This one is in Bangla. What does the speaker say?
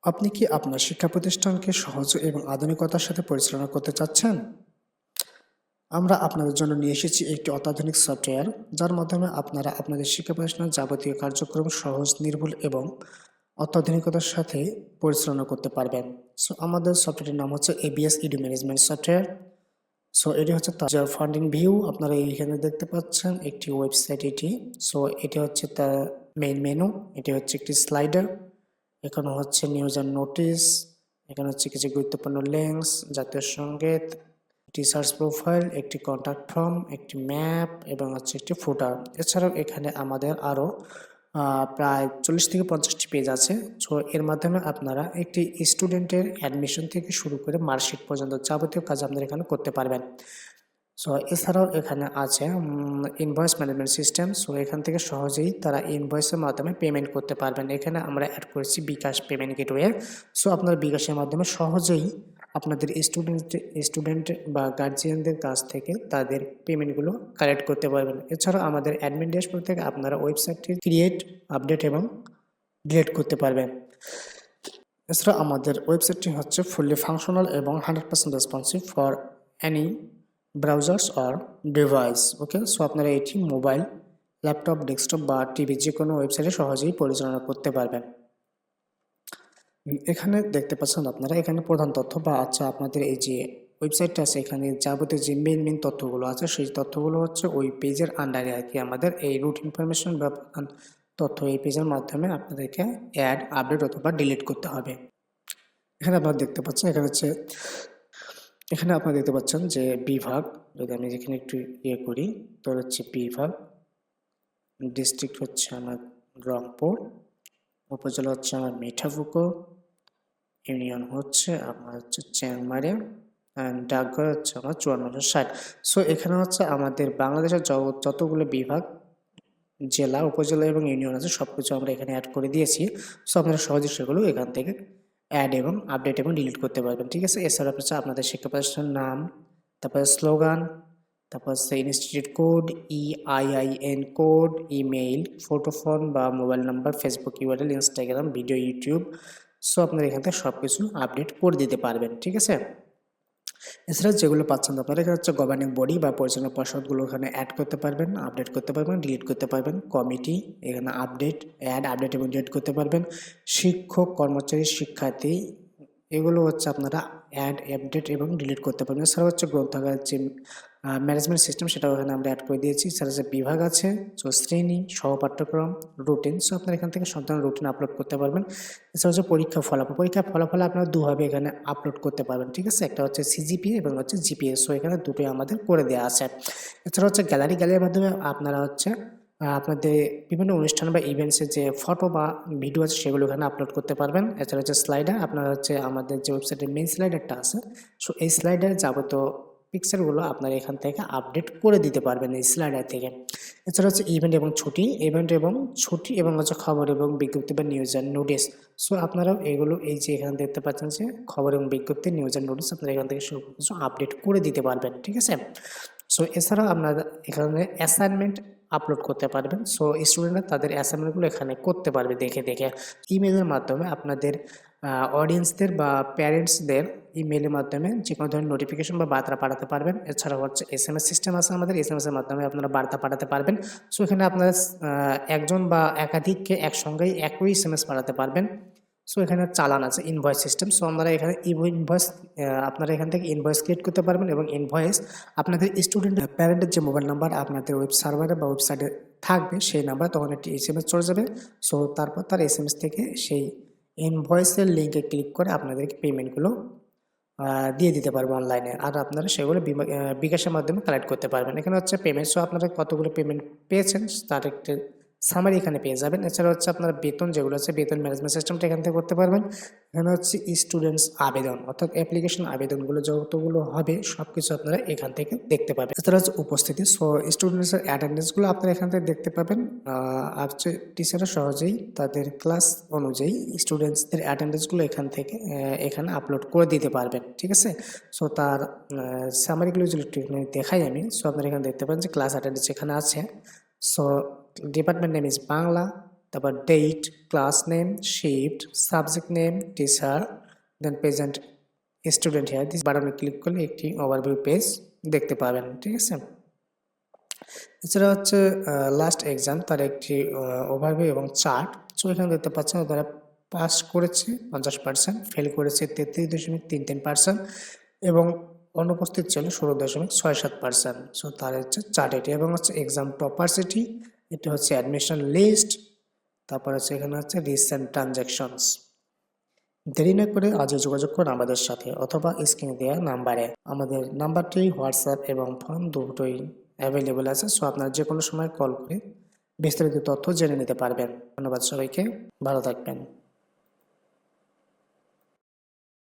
আপনি কি আপনার শিক্ষা প্রতিষ্ঠানকে সহজ এবং আধুনিকতার সাথে পরিচালনা করতে চাচ্ছেন? আমরা আপনাদের জন্য নিয়ে এসেছি একটি অত্যাধুনিক সফটওয়্যার, যার মাধ্যমে আপনারা আপনাদের শিক্ষা প্রতিষ্ঠানের যাবতীয় কার্যক্রম সহজ, নির্ভুল এবং অত্যাধুনিকতার সাথে পরিচালনা করতে পারবেন। সো আমাদের সফটওয়্যারটির নাম হচ্ছে ABS edu management software. So এটি হচ্ছে তার ফান্ডিং ভিউ। আপনারা এইখানে দেখতে পাচ্ছেন একটি ওয়েবসাইট এটি। সো এটি হচ্ছে তার মেইন মেনু। এটি হচ্ছে একটি স্লাইডার। এখানে হচ্ছে নিউজ অ্যান্ড নোটিশ। এখানে হচ্ছে কিছু গুরুত্বপূর্ণ লিঙ্কস, জাতীয় সঙ্গীত, একটি সার্চ প্রোফাইল, একটি কন্ট্যাক্ট ফর্ম, একটি ম্যাপ এবং হচ্ছে একটি ফুটার। এছাড়াও এখানে আমাদের আরও প্রায় 40 থেকে 50টি পেজ আছে। সো এর মাধ্যমে আপনারা একটি স্টুডেন্টের অ্যাডমিশন থেকে শুরু করে মার্কশিট পর্যন্ত যাবতীয় কাজ আপনারা এখানে করতে পারবেন। সো এছাড়াও এখানে আছে ইনভয়েস ম্যানেজমেন্ট সিস্টেম। সো এখান থেকে সহজেই তারা ইনভয়েসের মাধ্যমে পেমেন্ট করতে পারবেন। এখানে আমরা অ্যাড করেছি বিকাশ পেমেন্ট গেটওয়ে। সো আপনারা বিকাশের মাধ্যমে সহজেই আপনাদের স্টুডেন্ট বা গার্জিয়ানদের কাছ থেকে তাদের পেমেন্টগুলো কালেক্ট করতে পারবেন। এছাড়াও আমাদের অ্যাডমিন ড্যাশবোর্ড থেকে আপনারা ওয়েবসাইটটি ক্রিয়েট, আপডেট এবং ডিলিট করতে পারবেন। এছাড়া আমাদের ওয়েবসাইটটি হচ্ছে ফুললি ফাংশনাল এবং 100% রেসপন্সিভ ফর এনি ব্রাউজার্স আর ডিভাইস। ওকে, সো আপনারা এটি মোবাইল, ল্যাপটপ, ডেস্কটপ বা টিভি যে কোনো ওয়েবসাইটে সহজেই পরিচালনা করতে পারবেন। এখানে দেখতে পাচ্ছেন আপনারা, এখানে প্রধান তথ্য বা আপনাদের এই যে ওয়েবসাইটটা আছে, এখানে যাবতীয় যে মেন তথ্যগুলো আছে সেই তথ্যগুলো হচ্ছে ওই পেজের আন্ডারে আর কি আমাদের এই রুট ইনফরমেশন বা তথ্য এই পেজের মাধ্যমে আপনাদেরকে অ্যাড, আপডেট অথবা ডিলিট করতে হবে। এখানে আপনারা দেখতে পাচ্ছেন, এখানে আপনারা দেখতে পাচ্ছেন যে বিভাগ, যদি আমি যেখানে একটু করি তো হচ্ছে বিভাগ, ডিস্ট্রিক্ট হচ্ছে আমার রংপুর, উপজেলা হচ্ছে আমার মিঠাপুকুর, ইউনিয়ন হচ্ছে আমার হচ্ছে চেংমারে, ডাকঘর হচ্ছে আমার 5460। সো এখানে হচ্ছে আমাদের বাংলাদেশের যতগুলো বিভাগ, জেলা, উপজেলা এবং ইউনিয়ন আছে সব কিছু আমরা এখানে অ্যাড করে দিয়েছি। সো আপনারা সহজে সেগুলো এখান থেকে অ্যাড এবং আপডেট এবং ডিলিট করতে পারবেন। ঠিক আছে, এছাড়া হচ্ছে আপনাদের শিক্ষা প্রতিষ্ঠানের নাম, তারপরে স্লোগান, তারপর হচ্ছে institute code, EIN code, email, ফটোফোন বা mobile number, Facebook URL, Instagram, video, YouTube. So আপনারা এখান থেকে সব কিছু আপডেট করে দিতে পারবেন। ঠিক আছে, এছাড়া যেগুলো পাচ্ছেন আপনারা, এখানে হচ্ছে গভর্নিং বডি বা পরিচালনা পর্ষদগুলো এখানে অ্যাড করতে পারবেন, আপডেট করতে পারবেন, ডিলিট করতে পারবেন। কমিটি, এখানে আপডেট এবং ডিলিট করতে পারবেন। শিক্ষক, কর্মচারী, শিক্ষার্থী, এগুলো হচ্ছে আপনারা অ্যাড, আপডেট এবং ডিলিট করতে পারবেন। এছাড়া হচ্ছে গ্রন্থাগারের যে ম্যানেজমেন্ট সিস্টেম সেটাও এখানে আমরা অ্যাড করে দিয়েছি। এছাড়া যে বিভাগ আছে, সো শ্রেণী, সহপাঠ্যক্রম, রুটিন, সো আপনারা এখান থেকে সব ধরনের রুটিন আপলোড করতে পারবেন। এছাড়া হচ্ছে পরীক্ষার ফলাফল আপনারা দুভাবে এখানে আপলোড করতে পারবেন। ঠিক আছে, একটা হচ্ছে সিজিপিএ এবং হচ্ছে জিপিএ। সো এখানে দুটোই আমাদের করে দেওয়া আছে। এছাড়া হচ্ছে গ্যালারির মাধ্যমে আপনারা হচ্ছে আপনাদের বিভিন্ন অনুষ্ঠান বা ইভেন্টসের যে ফটো বা ভিডিও আছে সেগুলো এখানে আপলোড করতে পারবেন। এছাড়া হচ্ছে স্লাইডার, আপনারা হচ্ছে আমাদের যে ওয়েবসাইটের মেইন স্লাইডারটা আছে, সো এই স্লাইডারে যাবতীয় পিকচারগুলো আপনারা এখান থেকে আপডেট করে দিতে পারবেন এই স্লাইডার থেকে। এছাড়া হচ্ছে ইভেন্ট এবং ছুটি এবং হচ্ছে খবর এবং বিজ্ঞপ্তি বা নিউজ অ্যান্ড নোটিস। সো আপনারাও এগুলো এই যে এখানে দেখতে পাচ্ছেন যে খবর এবং বিজ্ঞপ্তি, নিউজ অ্যান্ড নোটিস, আপনারা এখান থেকে সব কিছু আপডেট করে দিতে পারবেন। ঠিক আছে, সো এছাড়াও আপনারা এখানে অ্যাসাইনমেন্ট আপলোড করতে পারবেন। সো স্টুডেন্টরা তাদের অ্যাসাইনমেন্টগুলো এখানে করতে পারবে দেখে দেখে। ইমেলের মাধ্যমে আপনাদের অডিয়েন্সদের বা প্যারেন্টসদের ইমেলের মাধ্যমে যে কোনো ধরনের নোটিফিকেশন বা বার্তা পাঠাতে পারবেন। এছাড়াও হচ্ছে SMS সিস্টেম আছে আমাদের, SMS-এর মাধ্যমে আপনারা বার্তা পাঠাতে পারবেন। সো এখানে আপনারা একজন বা একাধিককে একসঙ্গেই একই SMS পাঠাতে পারবেন। সো এখানে চালান আছে, ইনভয়েস সিস্টেম। সো আমরা এখানে ইনভয়েস, আপনারা এখান থেকে ইনভয়েস ক্রিয়েট করতে পারবেন এবং ইনভয়েস আপনাদের স্টুডেন্ট প্যারেন্টের যে মোবাইল নাম্বার আপনাদের ওয়েব সার্ভারে বা ওয়েবসাইটে থাকবে সেই নাম্বার, তখন একটি SMS চলে যাবে। সো তারপর তার SMS থেকে সেই ইনভয়েসের লিঙ্কে ক্লিক করে আপনাদেরকে পেমেন্টগুলো দিয়ে দিতে পারবো অনলাইনে। আর আপনারা সেগুলো বিকাশের মাধ্যমে কালেক্ট করতে পারবেন। এখানে হচ্ছে পেমেন্ট, সো আপনারা কতগুলো পেমেন্ট পেয়েছেন তার একটা সামারি এখানে পেয়ে যাবেন। এছাড়া হচ্ছে আপনার বেতন যেগুলো আছে, বেতন ম্যানেজমেন্ট সিস্টেমটা এখান থেকে করতে পারবেন। এখানে হচ্ছে স্টুডেন্টস আবেদন অর্থাৎ অ্যাপ্লিকেশন আবেদনগুলো যতগুলো হবে সব কিছু আপনারা এখান থেকে দেখতে পাবেন। এছাড়া হচ্ছে উপস্থিতি, সো স্টুডেন্টসের অ্যাটেন্ডেন্সগুলো আপনারা এখান থেকে দেখতে পাবেন। আর হচ্ছে টিচাররা সহজেই তাদের ক্লাস অনুযায়ী স্টুডেন্টসদের অ্যাটেন্ডেন্সগুলো এখান থেকে এখানে আপলোড করে দিতে পারবেন। ঠিক আছে, সো তার সামারিগুলো যদি একটু দেখাই আমি, সো আপনারা এখানে দেখতে পারেন যে ক্লাস অ্যাটেন্ডেন্স এখানে আছে। So department name is Bangla, তারপর date, class name, shift, subject name, teacher, then present student here. This বাটনে ক্লিক করলে একটি ওভারভিউ পেজ দেখতে পাবেন, ঠিক আছে। এছাড়া হচ্ছে লাস্ট এক্সাম তার একটি ওভারভিউ এবং চার্ট। সো এখানে দেখতে পাচ্ছেন তারা পাস করেছে 50%, ফেল করেছে 33.33% এবং অনুপস্থিত ছিল 16.67%। সো তার হচ্ছে চার্ট এটি, এবং হচ্ছে এক্সাম টপারসিটি, এটা হচ্ছে অ্যাডমিশন লিস্ট, তারপর হচ্ছে এখানে হচ্ছে রিসেন্ট ট্রানজ্যাকশনস। দেরি না করে আজই যোগাযোগ করুন আমাদের সাথে অথবা স্ক্রিনে দেওয়া নাম্বারে। আমাদের নাম্বারটি হোয়াটসঅ্যাপ এবং ফোন দুটোই অ্যাভেলেবল আছে। সো আপনারা যে কোনো সময় কল করে বিস্তারিত তথ্য জেনে নিতে পারবেন। ধন্যবাদ সবাইকে, ভালো থাকবেন।